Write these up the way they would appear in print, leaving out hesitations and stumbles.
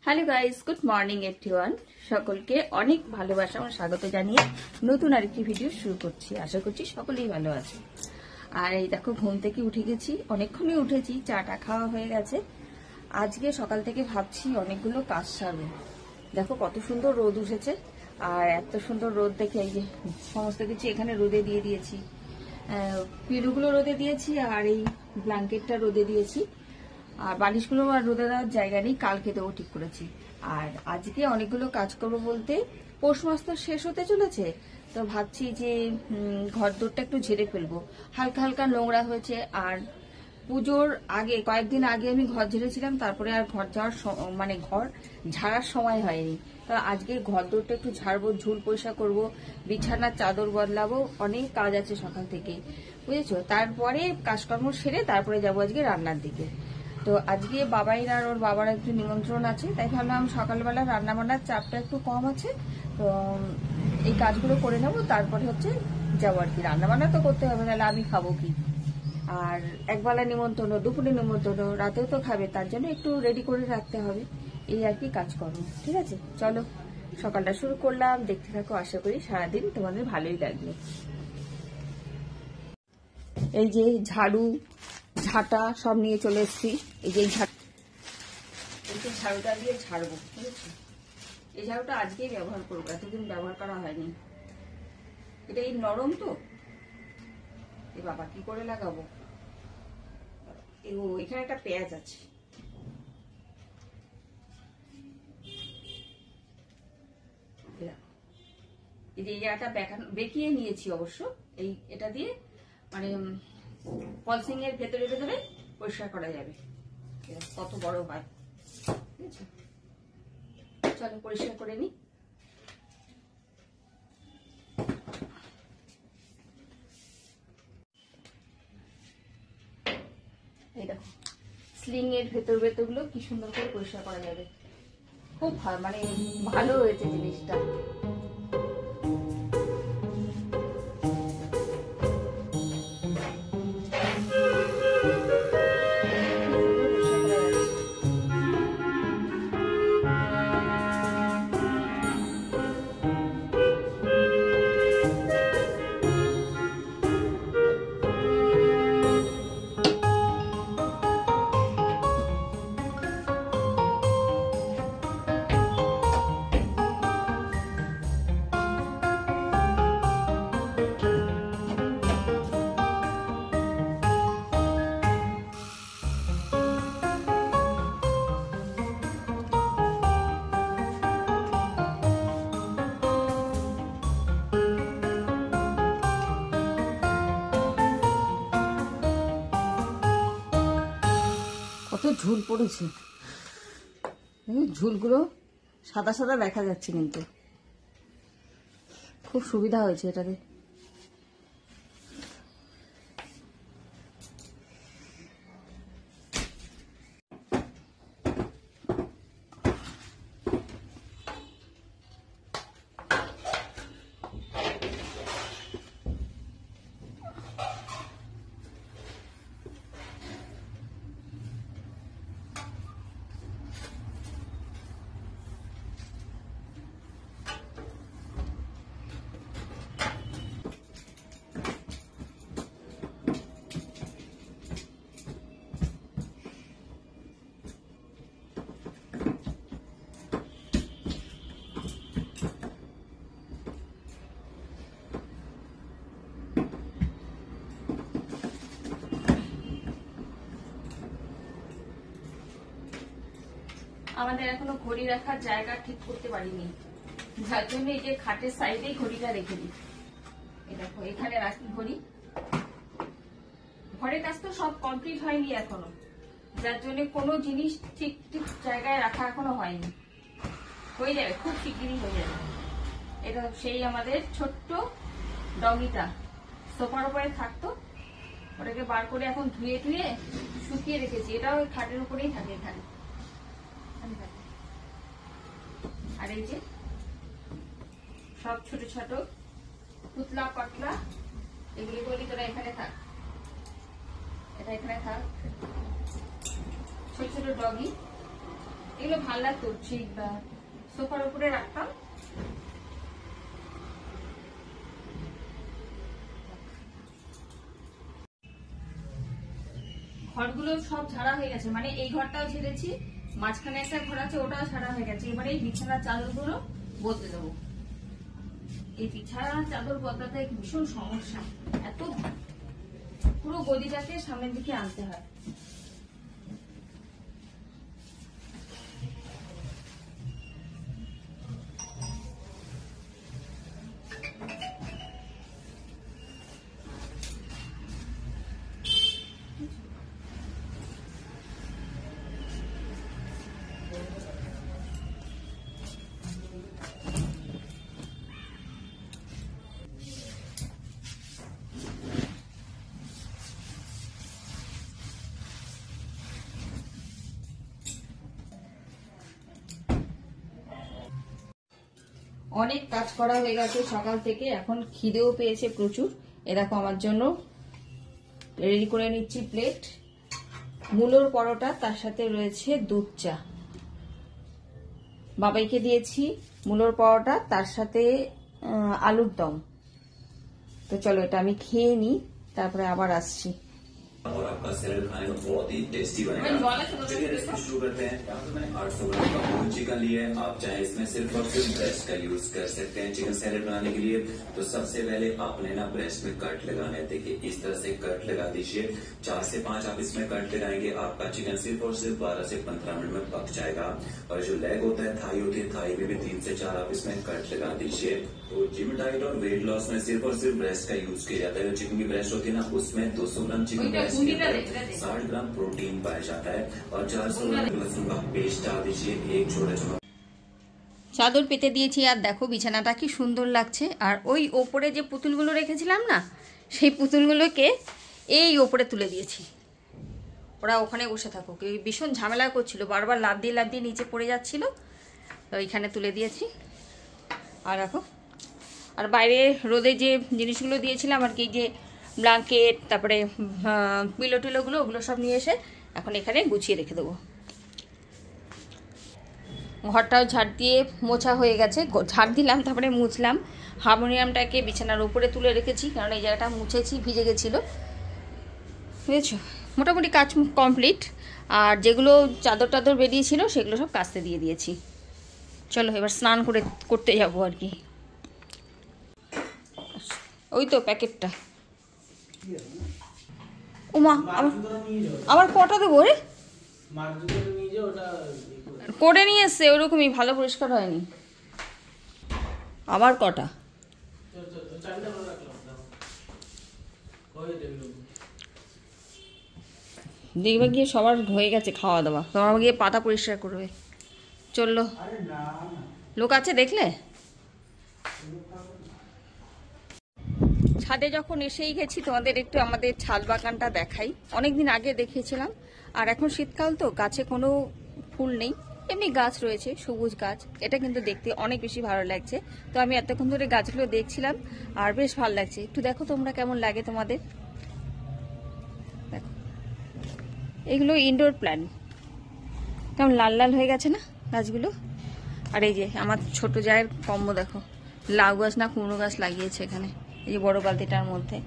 Hello guys, good morning everyone. সকলকে অনেক ভালোবাসা ও স্বাগত জানিয়ে নতুন আরেকটি ভিডিও শুরু করছি। আশা করছি সকলেই ভালো আছে। আর এই দেখো, ঘুম থেকে উঠে গেছি, অনেকক্ষণই উঠেছি, চাটা খাওয়া হয়ে গেছে। আজকে সকাল থেকে ভাবছি অনেকগুলো কাজ সারবো। দেখো কত সুন্দর রোদ উঠেছে, আর এত সুন্দর রোদ দেখে এই যে সমস্ত কিছু এখানে রোদে দিয়ে দিয়েছি। পিলুগুলো রোদে দিয়েছি, আর এই ব্ল্যাঙ্কেটটা রোদে দিয়েছি। আর বালিশগুলো আর রোদে দেওয়ার জায়গা নেই, কালকে দেবো ঠিক করেছি। আর আজকে অনেকগুলো কাজ করবো বলতে, পৌষ মাস তো শেষ হতে চলেছে, তো ভাবছি যে ঘর দোরটা একটু ঝেড়ে ফেলবো। হালকা হালকা নোংরা হয়েছে, আর পুজোর আগে কয়েকদিন আগে আমি ঘর ঝেড়েছিলাম, তারপরে আর ঘর যাওয়ার ঘর ঝাড়ার সময় হয়নি। তো আজকে ঘর দোরটা একটু ঝাড়বো, ঝুল পরিষ্কার করবো, বিছানার চাদর বদলাবো, অনেক কাজ আছে সকাল থেকে, বুঝেছো। তারপরে কাজকর্ম সেরে তারপরে যাবো আজকে রান্নার দিকে। তো আজকে বাবাইর আর ওর বাবার একটু নিমন্ত্রণ আছে, তাই ভাবলাম সকালবেলা রান্না বান্নার চাপটা একটু কম আছে, তো এই কাজগুলো করে নেবো, তারপরে হচ্ছে যাবো আর কি। রান্না বান্না তো করতে হবে, নাহলে আমি খাবো কি। আর একবেলা নিমন্ত্রণ, দুপুরে নিমন্ত্রণ, রাতেও তো খাবে, তার জন্য একটু রেডি করে রাখতে হবে, এই আর কি কাজকর্ম। ঠিক আছে, চলো সকালটা শুরু করলাম, দেখতে থাকো। আশা করি সারাদিন তোমাদের ভালোই লাগবে। এই যে ঝাড়ু ঝাঁটা সব নিয়ে চলে এসেছি। এই যে ঝাড়ুটা দিয়ে ঝাড়বো, বুঝেছি। এই ঝাড়ুটা আজকেই ব্যবহার করবো, এতদিন ব্যবহার করা হয়নি। এটা এই নরম তো, এ বাবা কি করে লাগাবো। এখানে একটা পেঁয়াজ আছে, এই যে এটা বেঁকিয়ে নিয়েছি অবশ্য। এটা দিয়ে মানে পলসিং এর ভেতরে ভেতরে পরিষ্কার করা যাবে, কত বড় হয়। ঠিক আছে, চলো পরিষ্কার করে নি। এই দেখো, স্লিং এর ভেতরগুলো কি সুন্দর করে পরিষ্কার করা যাবে, খুব ভালো হয়েছে জিনিসটা। কত ঝুল পড়েছে, ঝুলগুলো সাদা সাদা দেখা যাচ্ছে, কিন্তু খুব সুবিধা হয়েছে এটাতে। আমাদের এখনো ঘড়ি রাখার জায়গা ঠিক করতে পারিনি, যার জন্য এই যে খাটের সাইডেই ঘড়িটা রেখে দিই। এই দেখো, এখানে রাখি ঘড়ি। ঘরের কাজ তো সব কমপ্লিট হয়নি এখনো, যার জন্য কোনো জিনিস ঠিক ঠিক জায়গায় রাখা এখনো হয়নি। হয়ে যাবে, খুব শিগগিরই হয়ে যাবে। এটা সেই আমাদের ছোট্ট ডগিটা সোফার উপরে থাকতো, ওটাকে বার করে এখন ধুয়ে ধুয়ে শুকিয়ে রেখেছি। এটাও ওই খাটের উপরেই থাকে এখানে। আর এই যে সব ছোট ছোট পুতলা পাতলা, এগুলি বলি তোরা এখানে থাক, এটা এখানে থাক। ছোট ছোট ডগি, এগুলো ভালো লাগতো, ঠিক বা সোফার উপরে রাখতাম। ঘরগুলো সব ঝাড়া হয়ে গেছে, মানে এই ঘরটাও ঝেড়েছি, মাঝখানে একটা ঘর আছে ওটাও ছাড়া হয়ে গেছে। এবারে এই বিছানার চাদরগুলো বদলে দেবো। এই বিছানার চাদর বদলাতে ভীষণ সমস্যা, এত পুরো গদিটাকে সামনের দিকে আনতে হয়। অনেক কাজ করা হয়ে গেছে সকাল থেকে, এখন খিদেও পেয়েছে প্রচুর। এরকম আমার জন্য রেডি করে নিচ্ছি প্লেট, মূলোর পরোটা, তার সাথে রয়েছে দুধ চা। বাবাইকে দিয়েছি মূলোর পরোটা, তার সাথে আলুর দম। তো চলো এটা আমি খেয়ে নিই, তারপরে আবার আসছি। और आपका सैलेड खाने में बहुत ही टेस्टी बनेगा। चलिए रेसिपी शुरू करते हैं। यहाँ पे मैंने 800 ग्राम का होल चिकन लिया है। आप चाहे इसमें सिर्फ और सिर्फ ब्रेस्ट का यूज कर सकते हैं चिकन सैलेड बनाने के लिए। तो सबसे पहले आपने ना ब्रेस्ट में कट लगाना है। देखिए इस तरह से कट लगा दीजिए। 4 से 5 आप इसमें कट लगाएंगे, आपका चिकन सिर्फ और सिर्फ 12 से 15 मिनट में पक जाएगा। और जो लेग होता है, थाई होती है, थाई में भी 3 से 4 आप इसमें कट लगा दीजिए। तो जिम डाइट और वेट लॉस में सिर्फ और सिर्फ ब्रेस्ट का यूज किया जाता है। जो चिकन की ब्रेस्ट होती है ना, उसमें 200 gram chicken breast 60 gram protein पाया जाता है। और 400 ग्राम लहसुन का पेस्ट डाल दीजिए, 1 छोटा चम्मच। চাদর পেতে দিয়েছি, আর দেখো বিছানাটা কি সুন্দর লাগছে। আর ওই ওপরে যে পুতুলগুলো রেখেছিলাম না, সেই পুতুলগুলোকে এই ওপরে তুলে দিয়েছি। ওরা ওখানে বসে থাকুক, এই ভীষণ ঝামেলা করছিল, বারবার লাফ দিয়ে নিচে পড়ে যাচ্ছিল। তো এইখানে তুলে দিয়েছি। আর দেখো, আর বাইরে রোদে যে জিনিসগুলো দিয়েছিলাম আর কি, যে ব্ল্যাঙ্কেট, তারপরে পিলো টিলোগুলো, ওগুলো সব নিয়ে এসে এখন এখানে গুছিয়ে রেখে দেবো। ঘরটাও ঝাড় দিয়ে মোছা হয়ে গেছে, ঝাড় দিলাম তারপরে মুছলাম। হারমোনিয়ামটাকে বিছানার উপরে তুলে রেখেছি, কারণ এই জায়গাটা মুছেছি, ভিজে গেছিলো, বুঝেছো। মোটামুটি কাজ কমপ্লিট। আর যেগুলো চাদর টাদর বেরিয়েছিল সেগুলো সব কাচতে দিয়ে দিয়েছি। চলো এবার স্নান করতে যাবো আর কি। ওই তো প্যাকেটটা। ওমা আবার কটা দেবো রে? করে নিয়ে এসছে, ওরকমই, ভালো পরিষ্কার হয়নি। আবার কটা? দেখবে গিয়ে সবার হয়ে গেছে খাওয়া দাওয়া, তোমার গিয়ে পাতা পরিষ্কার করবে। চললো, লোক আছে দেখলে। ছাদে যখন এসেই গেছি, তোমাদের একটু আমাদের ছাদ বাগানটা দেখাই। অনেকদিন আগে দেখিয়েছিলাম। আর এখন শীতকাল তো, গাছে কোনো ফুল নেই, এমনি গাছ রয়েছে, সবুজ গাছ। এটা কিন্তু দেখতে অনেক বেশি ভালো লাগছে। তো আমি এতক্ষণ ধরে গাছগুলো দেখছিলাম, আর বেশ ভালো লাগছে। একটু দেখো তোমরা কেমন লাগে তোমাদের। দেখো এগুলো ইনডোর প্ল্যান্ট, কেমন লাল লাল হয়ে গেছে না গাছগুলো। আর এই যে আমার ছোট জায়ের কম্বো, দেখো লাউ গাছ না কুমড়ো গাছ লাগিয়েছে এখানে, এই যে বড় বালতিটার মধ্যে।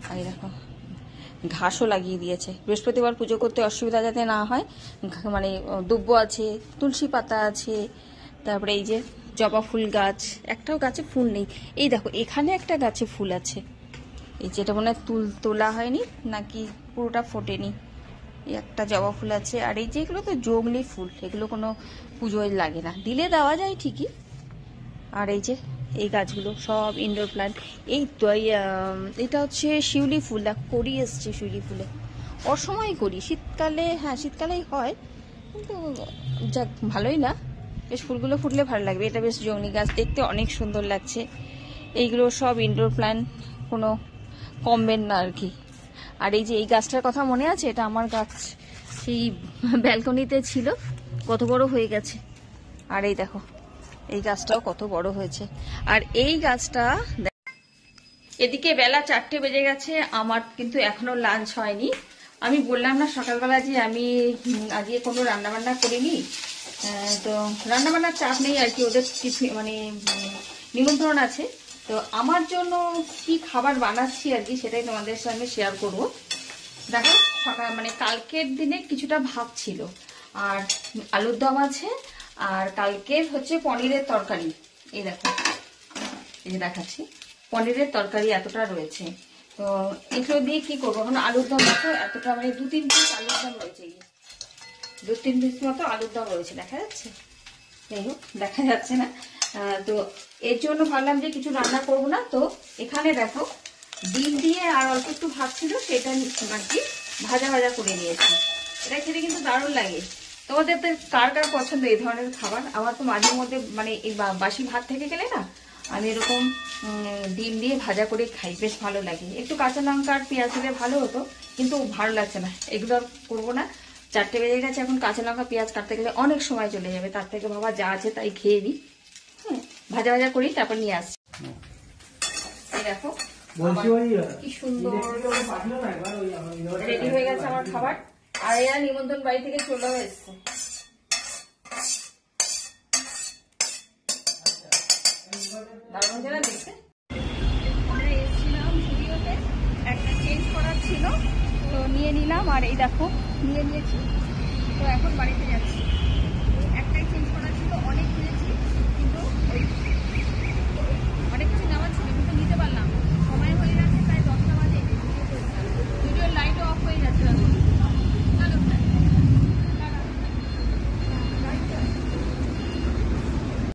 আর দেখো ঘাসও লাগিয়ে দিয়েছে, বৃহস্পতিবার পুজো করতে অসুবিধা যাতে না হয়। মানে দুব্ব আছে, তুলসী পাতা আছে, তারপরে এই যে জবা ফুল গাছ। একটাও গাছে ফুল নেই। এই দেখো এখানে একটা গাছে ফুল আছে, এই যেটা মনে হয় তোলা হয়নি নাকি পুরোটা ফোটেনি। এই একটা জবা ফুল আছে। আর এই যেগুলো তো জংলি ফুল, এগুলো কোনো পুজোয় লাগে না, দিলে দেওয়া যায় ঠিকই। আর এই যে এই গাছগুলো সব ইনডোর প্ল্যান্ট। এই তো এটা হচ্ছে শিউলি ফুল, করি এসছে শিউলি ফুলে। অসময় করি, শীতকালে, হ্যাঁ শীতকালেই হয়, কিন্তু যাক ভালোই না, বেশ ফুলগুলো ফুটলে ভালো লাগবে। এটা বেশ জংলি গাছ, দেখতে অনেক সুন্দর লাগছে। এইগুলো সব ইনডোর প্ল্যান্ট, কোনো কমবেন না আর কি। আর এই যে এই গাছটার কথা মনে আছে, এটা আমার গাছ, সেই ব্যালকনিতে ছিল, কত বড় হয়ে গেছে। আর এই দেখো এই গাছটাও কত বড় হয়েছে। আর এই গাছটা, এদিকে বেলা 4টে বেজে গেছে, আমার কিন্তু এখনো লাঞ্চ হয়নি। আমি বললাম না সকালবেলা যে আমি আজকে কোনো রান্নাবান্না করিনি, তো রান্নাবান্নার চাপ নেই আর কি, ওদের টিফিন মানে নিমন্ত্রণ আছে। তো আমার জন্য কি খাবার বানাচ্ছি আর কি সেটাই তোমাদের সঙ্গে শেয়ার করব। দেখো সকাল মানে কালকের দিনে কিছুটা ভাত ছিল, আর আলুর দম আছে, আর কালকের হচ্ছে পনিরের তরকারি। এই দেখো, এই যে দেখাচ্ছি, পনিরের তরকারি এতটা রয়েছে। তো এগুলো দিয়ে কি করবো এখন? আলুর দম দেখো এতটা, মানে 2-3 পিস আলুর দম রয়েছে, 2-3 পিস মতো আলুর দম রয়েছে, দেখা যাচ্ছে? যাই হোক, দেখা যাচ্ছে না। তো এর জন্য ভাবলাম যে কিছু রান্না করবো না। তো এখানে দেখো ডিম দিয়ে আর অল্প একটু ভাত ছিল, সেটা আর কি ভাজা ভাজা করে নিয়েছি। এটা খেতে কিন্তু দারুণ লাগে। তোমাদের কার কার পছন্দ এই ধরনের খাবার? আমার তো মাঝে মধ্যে মানে এই বাসি ভাত থেকে গেলে না, আমি এরকম ডিম দিয়ে ভাজা করে খাই, বেশ ভালো লাগে। একটু কাঁচা লঙ্কা আর পেঁয়াজ দিলে ভালো হতো, কিন্তু ভালো লাগছে না, এগুলো আর করবো না। 4টে বেজে গেছে, এখন কাঁচা লঙ্কা পেঁয়াজ কাটতে গেলে অনেক সময় চলে যাবে, তার থেকে বাবা যা আছে তাই খেয়ে নিই। হ্যাঁ, ভাজা ভাজা করি, তারপর নিয়ে আসছি। এই দেখো কি সুন্দর রেডি হয়ে গেছে আমার খাবার। আর এরা নিমন্ত্রণ বাড়ি থেকে চলেও এসছে। দারুণ জানা দেখতে। আমরা এসেছিলাম ভিডিওতে, একটা চেঞ্জ করার ছিল, তো নিয়ে নিলাম। আর এই দেখো নিয়ে নিয়েছি, তো এখন বাড়িতে যাচ্ছি।